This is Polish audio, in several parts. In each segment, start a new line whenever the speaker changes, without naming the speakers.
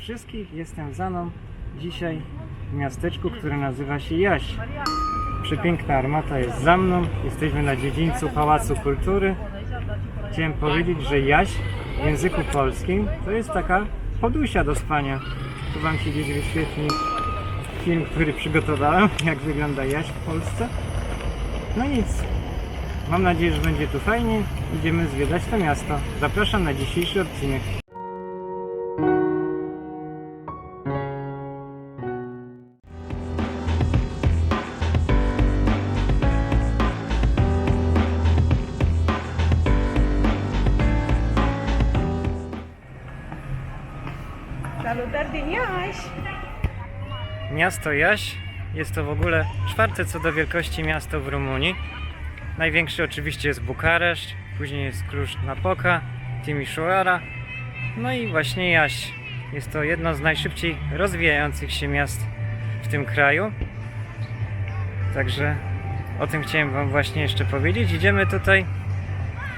wszystkich, jestem z Aną dzisiaj w miasteczku, które nazywa się Jaś. Przepiękna armata jest za mną, jesteśmy na dziedzińcu Pałacu Kultury. Chciałem powiedzieć, że Jaś w języku polskim to jest taka podusia do spania. Tu wam się gdzieś wyświetli film, który przygotowałem, jak wygląda Jaś w Polsce. No nic, mam nadzieję, że będzie tu fajnie. Idziemy zwiedzać to miasto. Zapraszam na dzisiejszy odcinek.
Salutare din Iași!
Miasto Jaś jest to w ogóle czwarte co do wielkości miasto w Rumunii. Największy oczywiście jest Bukareszt, później jest Cluj-Napoca, Timișoara, no i właśnie Jaś. Jest to jedno z najszybciej rozwijających się miast w tym kraju. Także o tym chciałem wam właśnie jeszcze powiedzieć. Idziemy tutaj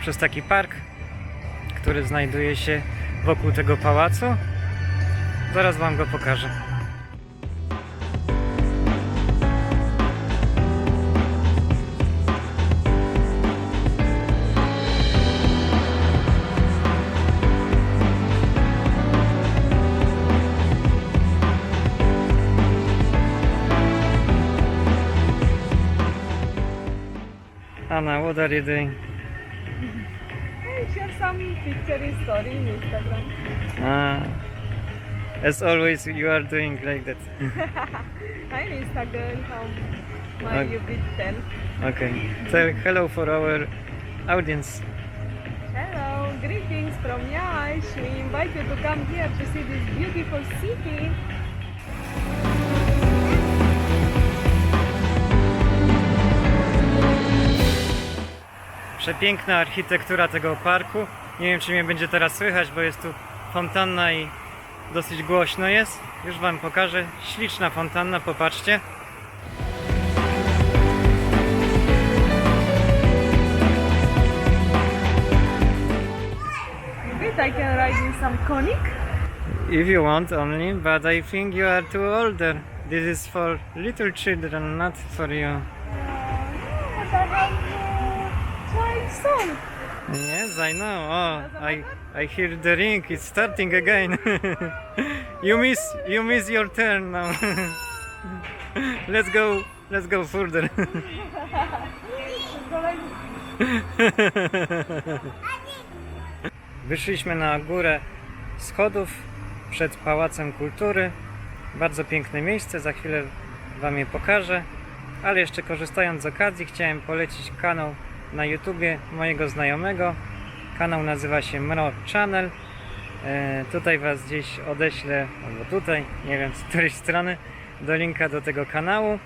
przez taki park, który znajduje się wokół tego pałacu. Zaraz wam go pokażę. Anna, what are you doing?
I share some picture story in Instagram.
As always, you are doing like that.
I'm Instagram, how
Okay.
my YouTube tell.
Okay. Tell hello for our audience.
Hello, greetings from Iași. We invite you to come here to see this beautiful city.
Przepiękna architektura tego parku. Nie wiem, czy mnie będzie teraz słychać, bo jest tu fontanna i dosyć głośno jest. Już wam pokażę. Śliczna fontanna, popatrzcie.
Maybe I can ride in some conic.
If you want only, but I think you are too older. This is for little children, not for you.
No, but I have child son.
Yes, I know. Oh, I hear the ring. It's starting again. You miss your turn now. Let's go further. Wyszliśmy na górę schodów przed Pałacem Kultury. Bardzo piękne miejsce, za chwilę wam je pokażę. Ale jeszcze korzystając z okazji, chciałem polecić kanał na YouTubie mojego znajomego. Kanał nazywa się Mro Channel. Tutaj was gdzieś odeślę, albo tutaj, nie wiem, z której strony, do linka do tego kanału.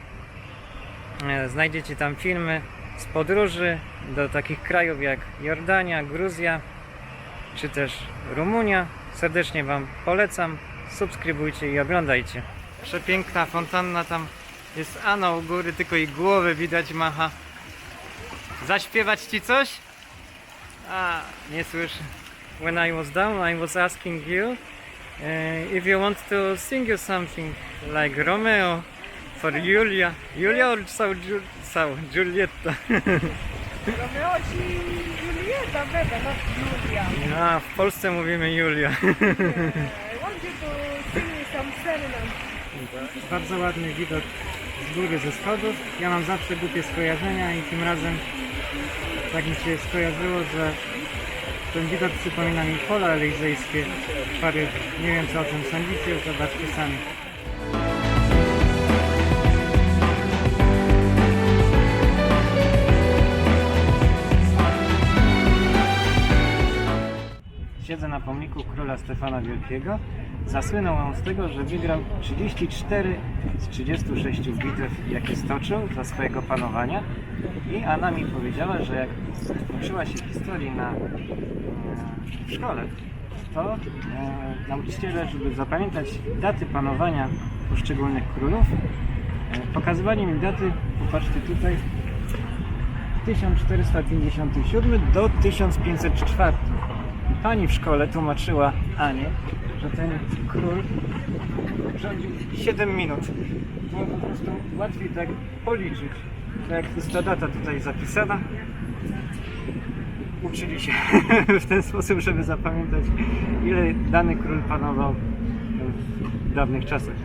Znajdziecie tam filmy z podróży do takich krajów jak Jordania, Gruzja, czy też Rumunia. Serdecznie wam polecam. Subskrybujcie i oglądajcie. Przepiękna fontanna, tam jest Anna u góry, tylko jej głowę widać macha. Zaśpiewać ci coś? A, nie słyszę. When I was down, I was asking you if you want to sing you something like Romeo for Julia. Julia or Giulietta?
Romeo și Julieta, baby, not Julia.
A, w Polsce mówimy Julia.
I want you to sing me some serenade.
Bardzo ładny widok z góry ze schodów. Ja mam zawsze głupie skojarzenia i tym razem tak mi się skojarzyło, że ten widok przypomina mi pola elizejskie. Paryż. Nie wiem, co o tym sądzicie, zobaczcie sami. Siedzę na pomniku króla Stefana Wielkiego. Zasłynął on z tego, że wygrał 34 z 36 bitew, jakie stoczył za swojego panowania. I Anna mi powiedziała, że jak uczyła się historii w szkole, to nauczyciele, żeby zapamiętać daty panowania poszczególnych królów, pokazywali mi daty, popatrzcie tutaj, 1457 do 1504. Pani w szkole tłumaczyła Anie, że ten król rządził 7 minut. Było po prostu łatwiej tak policzyć. Tak jak jest ta data tutaj zapisana, uczyli się w ten sposób, żeby zapamiętać, ile dany król panował w dawnych czasach.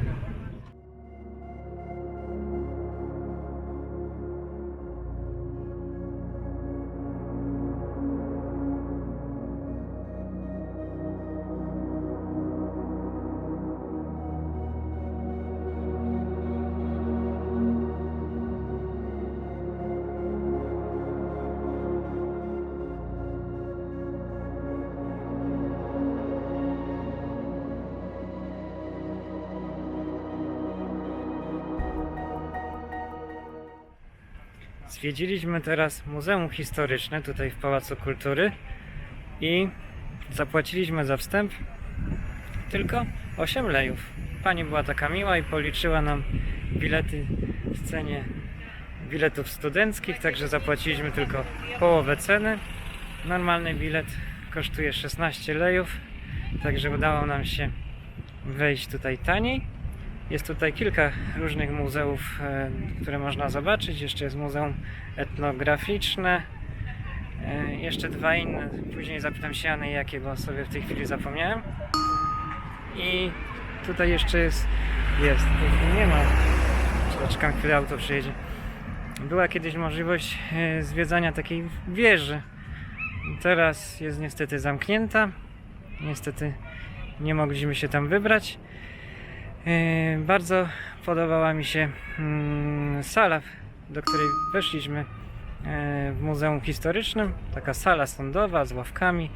Zwiedziliśmy teraz Muzeum Historyczne tutaj w Pałacu Kultury i zapłaciliśmy za wstęp tylko 8 lejów. Pani była taka miła i policzyła nam bilety w cenie biletów studenckich, także zapłaciliśmy tylko połowę ceny. Normalny bilet kosztuje 16 lejów, także udało nam się wejść tutaj taniej. Jest tutaj kilka różnych muzeów, które można zobaczyć. Jeszcze jest muzeum etnograficzne. Jeszcze dwa inne. Później zapytam się Anny jakie, bo sobie w tej chwili zapomniałem. I tutaj jeszcze jest. Nie ma. Czekam chwilę, auto przyjedzie. Była kiedyś możliwość zwiedzania takiej wieży. Teraz jest niestety zamknięta. Niestety nie mogliśmy się tam wybrać. Bardzo podobała mi się sala, do której weszliśmy w Muzeum Historycznym. Taka sala sądowa z ławkami.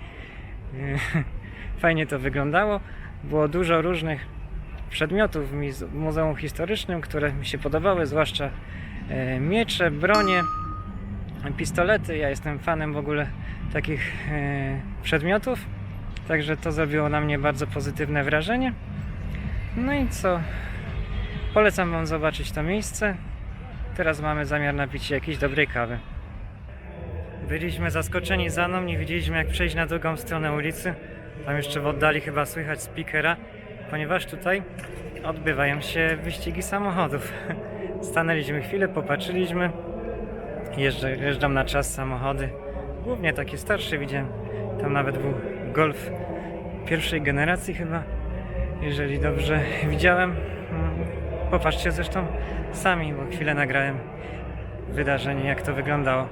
Fajnie to wyglądało. Było dużo różnych przedmiotów w Muzeum Historycznym, które mi się podobały, zwłaszcza miecze, bronie, pistolety. Ja jestem fanem w ogóle takich przedmiotów, także to zrobiło na mnie bardzo pozytywne wrażenie. No i co? Polecam wam zobaczyć to miejsce. Teraz mamy zamiar napić się jakiejś dobrej kawy. Byliśmy zaskoczeni Zaną, nie wiedzieliśmy jak przejść na drugą stronę ulicy. Tam jeszcze w oddali chyba słychać speakera, ponieważ tutaj odbywają się wyścigi samochodów. Stanęliśmy chwilę, popatrzyliśmy. Jeżdżą na czas samochody. Głównie takie starsze, widziałem. Tam nawet był Golf pierwszej generacji chyba. Jeżeli dobrze widziałem. Popatrzcie zresztą sami, bo chwilę nagrałem wydarzenie, jak to wyglądało.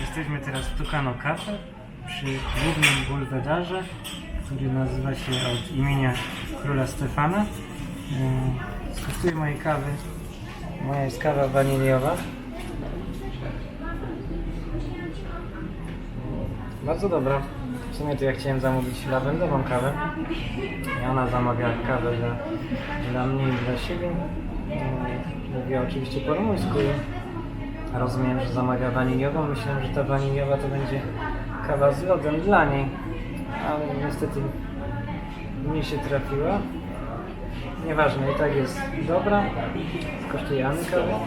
Jesteśmy teraz w Tucano Cafe przy głównym bulwedarze, który nazywa się od imienia króla Stefana. Skosztuję mojej kawy. Moja jest kawa waniliowa. Bardzo dobra. W sumie to ja chciałem zamówić lawendową kawę. I ona zamawia kawę dla mnie i dla siebie. Mówiła oczywiście po rumuńsku. Rozumiem, że zamawia waniliową. Myślałem, że ta waniliowa to będzie kawa z lodem dla niej, ale niestety mi się trafiła. Nieważne, i tak jest dobra. Skosztuję Anny kawę.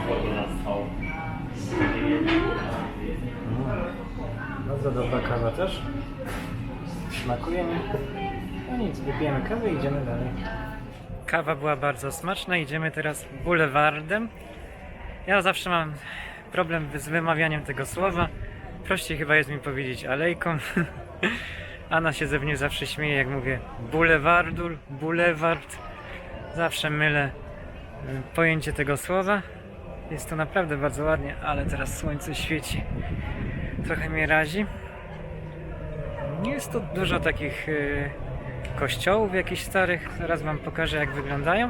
Bardzo dobra kawa też. Smakuje mi. No nic, wypijemy kawę i idziemy dalej. Kawa była bardzo smaczna. Idziemy teraz bulewardem. Ja zawsze mam problem z wymawianiem tego słowa. Prościej chyba jest mi powiedzieć alejką. Anna się ze mnie zawsze śmieje, jak mówię buleward. Zawsze mylę pojęcie tego słowa. Jest to naprawdę bardzo ładnie, ale teraz słońce świeci. Trochę mnie razi. Jest tu dużo takich kościołów jakichś starych. Zaraz wam pokażę, jak wyglądają.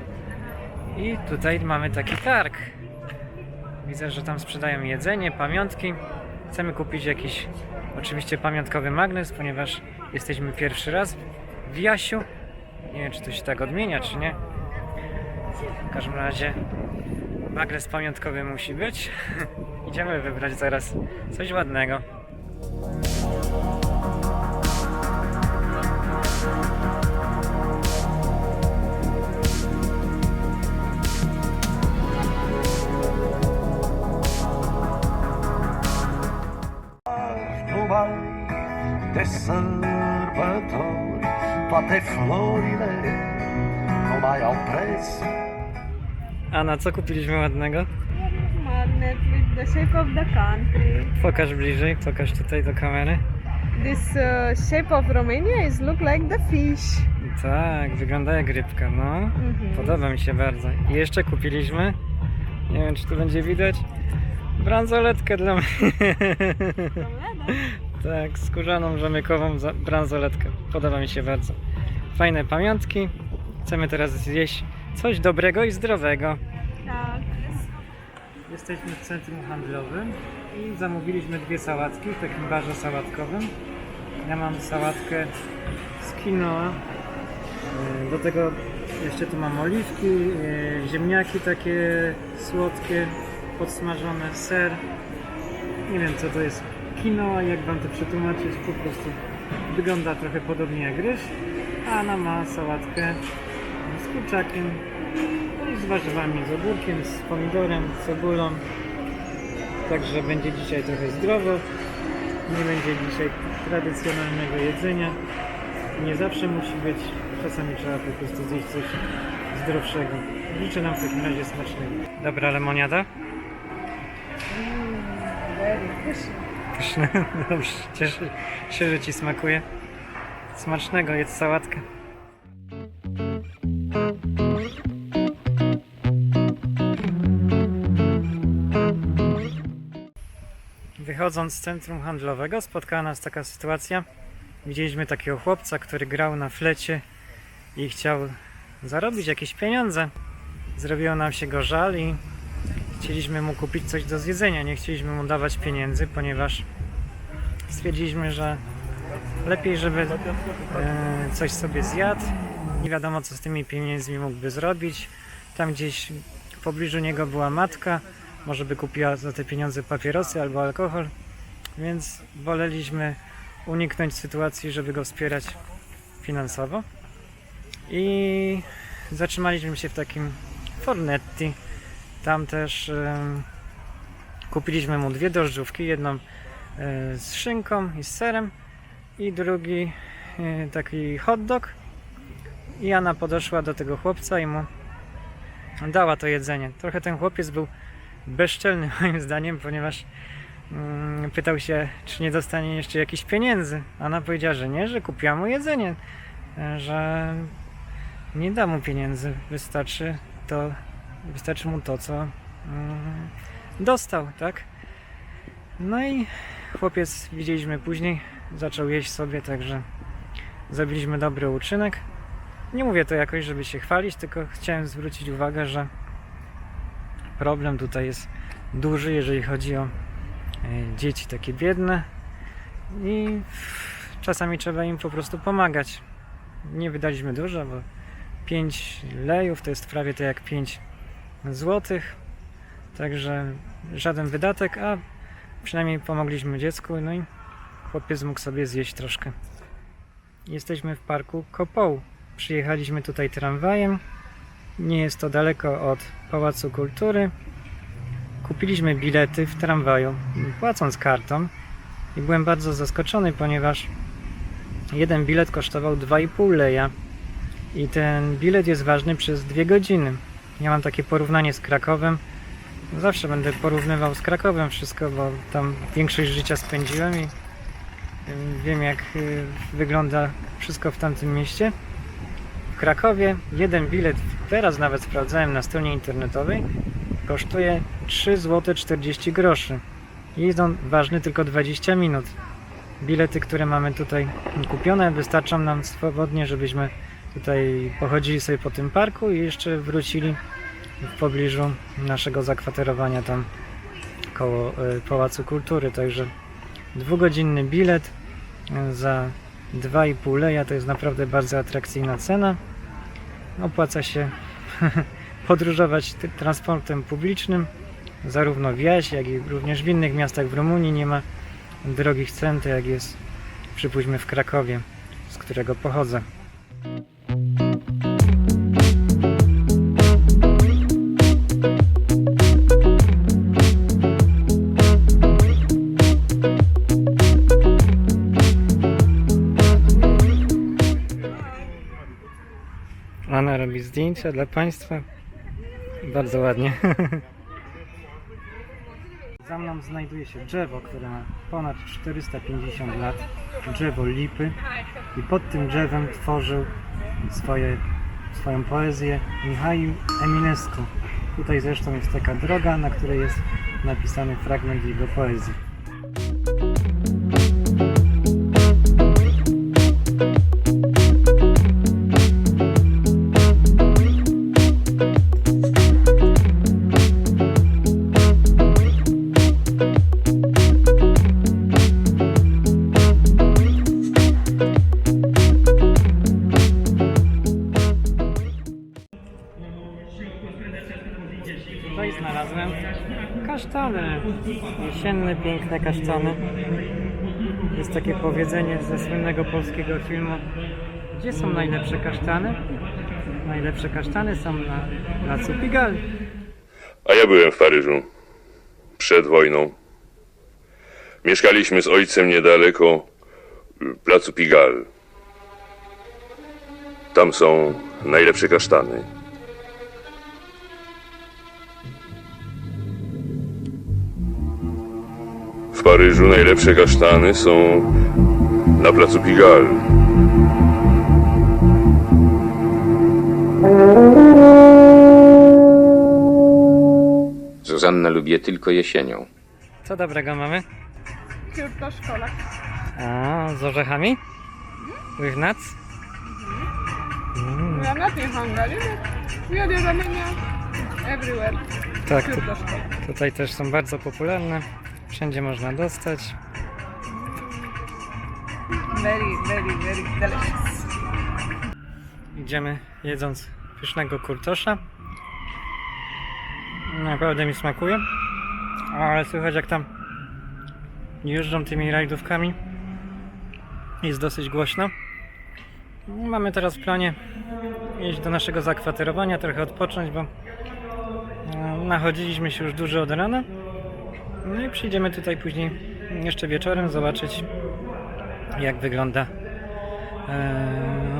I tutaj mamy taki targ. Widzę, że tam sprzedają jedzenie, pamiątki. Chcemy kupić jakiś oczywiście pamiątkowy magnes, ponieważ jesteśmy pierwszy raz w Jasiu. Nie wiem, czy to się tak odmienia, czy nie. W każdym razie magnes pamiątkowy musi być. Idziemy wybrać zaraz coś ładnego.
Nu-mai de sărbători, toate florile nu mai au preț.
A na co kupiliśmy ładnego?
Magnet with the shape of the country.
Pokaż bliżej, pokaż tutaj do kamery.
This shape of Romania is look like the fish.
Tak, wygląda jak rybka, no. Podoba mi się bardzo. I jeszcze kupiliśmy, nie wiem, czy tu będzie widać, bransoletkę dla mnie. Tak, skórzaną, rzemykową bransoletkę. Podoba mi się bardzo. Fajne pamiątki. Chcemy teraz zjeść coś dobrego i zdrowego.
Tak.
Jesteśmy w centrum handlowym i zamówiliśmy dwie sałatki w takim barze sałatkowym. Ja mam sałatkę z quinoa. Do tego jeszcze tu mam oliwki, ziemniaki takie słodkie, podsmażone, ser. Nie wiem, co to jest quinoa, jak wam to przetłumaczyć, po prostu wygląda trochę podobnie jak ryż. A Anna ma sałatkę z kurczakiem, no i z warzywami, z ogórkiem, z pomidorem, z cebulą. Także będzie dzisiaj trochę zdrowo. Nie będzie dzisiaj tradycjonalnego jedzenia. Nie zawsze musi być. Czasami trzeba po prostu zjeść coś zdrowszego. Życzę nam w takim razie smacznego. Dobra lemoniada?
Very fishy.
Pyszne. Dobrze, cieszę się, że ci smakuje. Smacznego, jedz sałatkę. Wychodząc z centrum handlowego spotkała nas taka sytuacja. Widzieliśmy takiego chłopca, który grał na flecie i chciał zarobić jakieś pieniądze. Zrobiło nam się go żal i chcieliśmy mu kupić coś do zjedzenia. Nie chcieliśmy mu dawać pieniędzy, ponieważ stwierdziliśmy, że lepiej, żeby coś sobie zjadł. Nie wiadomo, co z tymi pieniędzmi mógłby zrobić. Tam gdzieś w pobliżu niego była matka. Może by kupiła za te pieniądze papierosy albo alkohol. Więc woleliśmy uniknąć sytuacji, żeby go wspierać finansowo. I zatrzymaliśmy się w takim Fornetti. Tam też kupiliśmy mu dwie drożdżówki. Jedną z szynką i z serem i drugi taki hot dog. I Anna podeszła do tego chłopca i mu dała to jedzenie. Trochę ten chłopiec był bezczelny moim zdaniem, ponieważ pytał się, czy nie dostanie jeszcze jakichś pieniędzy. Anna powiedziała, że nie, że kupiła mu jedzenie, że nie da mu pieniędzy, wystarczy mu to, co dostał, tak? No i chłopiec, widzieliśmy później, zaczął jeść sobie, także zrobiliśmy dobry uczynek. Nie mówię to jakoś, żeby się chwalić, tylko chciałem zwrócić uwagę, że problem tutaj jest duży, jeżeli chodzi o dzieci takie biedne i czasami trzeba im po prostu pomagać. Nie wydaliśmy dużo, bo 5 lejów to jest prawie to jak 5 złotych, także żaden wydatek, a przynajmniej pomogliśmy dziecku, no i chłopiec mógł sobie zjeść troszkę. Jesteśmy w parku Kopołu. Przyjechaliśmy tutaj tramwajem. Nie jest to daleko od Pałacu Kultury. Kupiliśmy bilety w tramwaju, płacąc kartą. I byłem bardzo zaskoczony, ponieważ jeden bilet kosztował 2,5 leja. I ten bilet jest ważny przez 2 godziny. Ja mam takie porównanie z Krakowem. Zawsze będę porównywał z Krakowem wszystko, bo tam większość życia spędziłem i wiem, jak wygląda wszystko w tamtym mieście. W Krakowie jeden bilet, teraz nawet sprawdzałem na stronie internetowej, kosztuje 3,40 zł. Jest on ważny tylko 20 minut. Bilety, które mamy tutaj kupione, wystarczą nam swobodnie, żebyśmy tutaj pochodzili sobie po tym parku i jeszcze wrócili w pobliżu naszego zakwaterowania tam koło Pałacu Kultury. Także 2-godzinny bilet za 2,5 leja to jest naprawdę bardzo atrakcyjna cena. Opłaca się podróżować transportem publicznym, zarówno w Jaś, jak i również w innych miastach w Rumunii. Nie ma drogich cen, jak jest, przypuśćmy, w Krakowie, z którego pochodzę. Anna robi zdjęcia dla Państwa. Bardzo ładnie. Za mną znajduje się drzewo, które ma ponad 450 lat. Drzewo lipy. I pod tym drzewem tworzył swoją poezję Michaił Eminescu. Tutaj zresztą jest taka droga, na której jest napisany fragment jego poezji. Tutaj znalazłem kasztany, jesienne, piękne kasztany. Jest takie powiedzenie ze słynnego polskiego filmu: gdzie są najlepsze kasztany? Najlepsze kasztany są na placu Pigalle.
A ja byłem w Paryżu przed wojną. Mieszkaliśmy z ojcem niedaleko placu Pigalle. Tam są najlepsze kasztany. W Paryżu najlepsze kasztany są na placu Pigalle.
Zuzanna lubi je tylko jesienią.
Co dobrego mamy?
Krutoszkola.
A, z orzechami? With nuts?
We are not in Hungary, but we are in Romania everywhere.
Tak,
Krutoszkola.
tutaj też są bardzo popularne. Wszędzie można dostać.
Very, very, very delicious.
Idziemy jedząc pysznego kurtosza. Naprawdę mi smakuje. Ale słychać, jak tam jeżdżą tymi rajdówkami. Jest dosyć głośno. Mamy teraz w planie iść do naszego zakwaterowania, trochę odpocząć, bo nachodziliśmy się już dużo od rana. No i przyjdziemy tutaj później jeszcze wieczorem zobaczyć, jak wygląda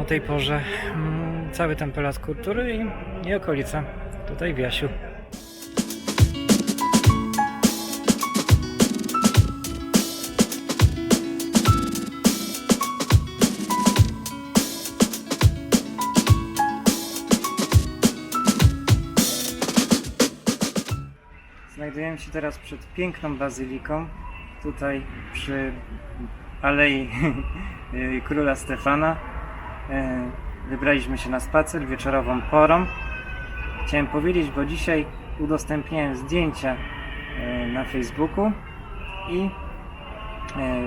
o tej porze cały ten Pałac Kultury i okolica tutaj w Jasiu. Znajdujemy się teraz przed piękną bazyliką, tutaj przy Alei Króla Stefana. Wybraliśmy się na spacer wieczorową porą. Chciałem powiedzieć, bo dzisiaj udostępniałem zdjęcia na Facebooku i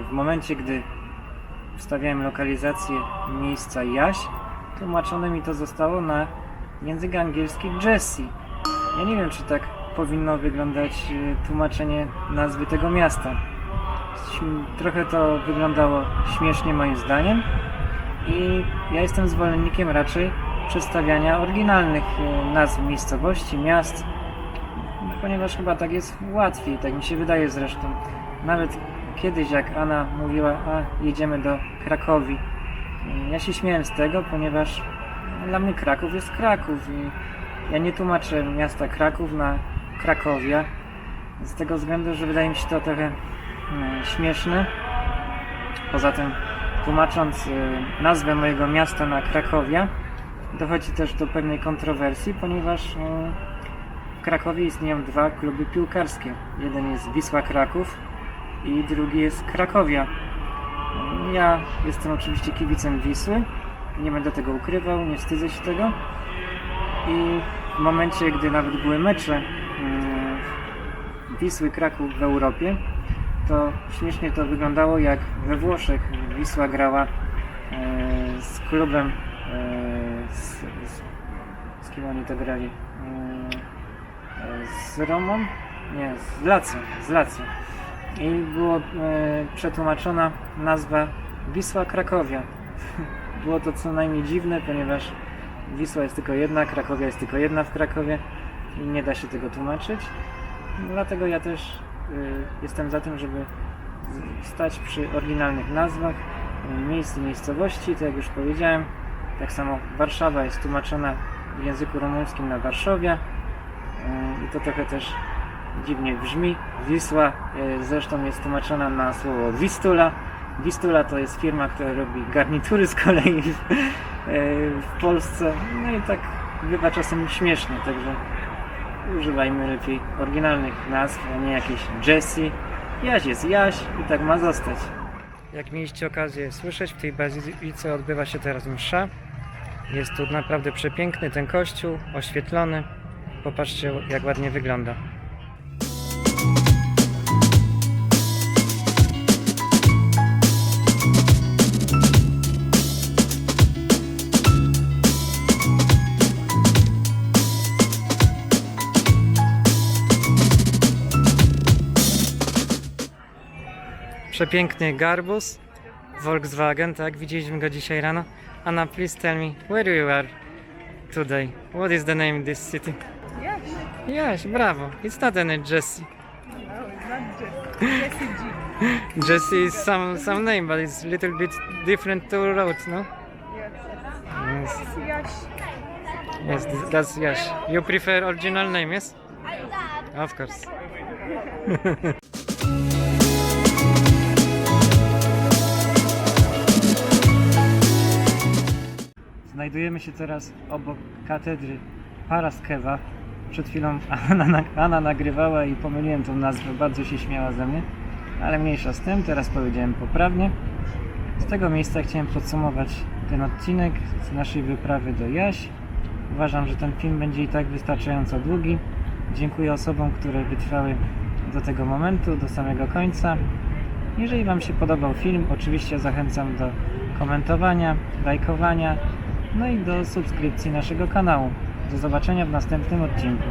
w momencie, gdy wstawiałem lokalizację miejsca Jaś, tłumaczone mi to zostało na język angielski Jessie. Ja nie wiem, czy tak powinno wyglądać tłumaczenie nazwy tego miasta. Trochę to wyglądało śmiesznie moim zdaniem i ja jestem zwolennikiem raczej przedstawiania oryginalnych nazw miejscowości, miast, ponieważ chyba tak jest łatwiej, tak mi się wydaje zresztą. Nawet kiedyś, jak Anna mówiła, jedziemy do Krakowi, ja się śmiałem z tego, ponieważ dla mnie Kraków jest Kraków i ja nie tłumaczę miasta Kraków na Krakowia, z tego względu, że wydaje mi się to trochę śmieszne. Poza tym, tłumacząc nazwę mojego miasta na Krakowia, dochodzi też do pewnej kontrowersji, ponieważ w Krakowie istnieją dwa kluby piłkarskie. Jeden jest Wisła Kraków i drugi jest Krakowia. Ja jestem oczywiście kibicem Wisły, nie będę tego ukrywał, nie wstydzę się tego. I w momencie, gdy nawet były mecze Wisły Kraków w Europie, to śmiesznie to wyglądało, jak we Włoszech Wisła grała z klubem, z kim oni to grali? Z Romą? Nie, z Lazio. I było przetłumaczona nazwa Wisła Krakowia. Było to co najmniej dziwne, ponieważ Wisła jest tylko jedna, Krakowia jest tylko jedna w Krakowie i nie da się tego tłumaczyć. Dlatego ja też jestem za tym, żeby stać przy oryginalnych nazwach miejsc i miejscowości, tak jak już powiedziałem. Tak samo Warszawa jest tłumaczona w języku rumuńskim na Warszawia i to trochę też dziwnie brzmi. Wisła zresztą jest tłumaczona na słowo Wistula. Wistula to jest firma, która robi garnitury z kolei w Polsce. No i tak bywa czasem śmiesznie, także używajmy lepiej oryginalnych nazw, a nie jakieś Jessie. Jaś jest Jaś i tak ma zostać. Jak mieliście okazję słyszeć, w tej bazylice odbywa się teraz msza. Jest tu naprawdę przepiękny ten kościół, oświetlony. Popatrzcie, jak ładnie wygląda. Przepiękny garbus, Volkswagen, tak? Widzieliśmy go dzisiaj rano. Anna, please tell me, where you are today? What is the name of this city?
Yes.
Yes, bravo. It's not any Jessie.
No, it's not Jessie G.
Jessie is some name, but it's a little bit different to road, no?
Yes.
Yes,
Jaś.
yes, that's Yash. You prefer original name, yes? Of course. Znajdujemy się teraz obok katedry Paraskewa. Przed chwilą Anna nagrywała i pomyliłem tą nazwę, bardzo się śmiała ze mnie, ale mniejsza z tym, teraz powiedziałem poprawnie. Z tego miejsca chciałem podsumować ten odcinek z naszej wyprawy do Jaś. Uważam, że ten film będzie i tak wystarczająco długi. Dziękuję osobom, które wytrwały do tego momentu, do samego końca. Jeżeli Wam się podobał film, oczywiście zachęcam do komentowania, lajkowania, no i do subskrypcji naszego kanału. Do zobaczenia w następnym odcinku.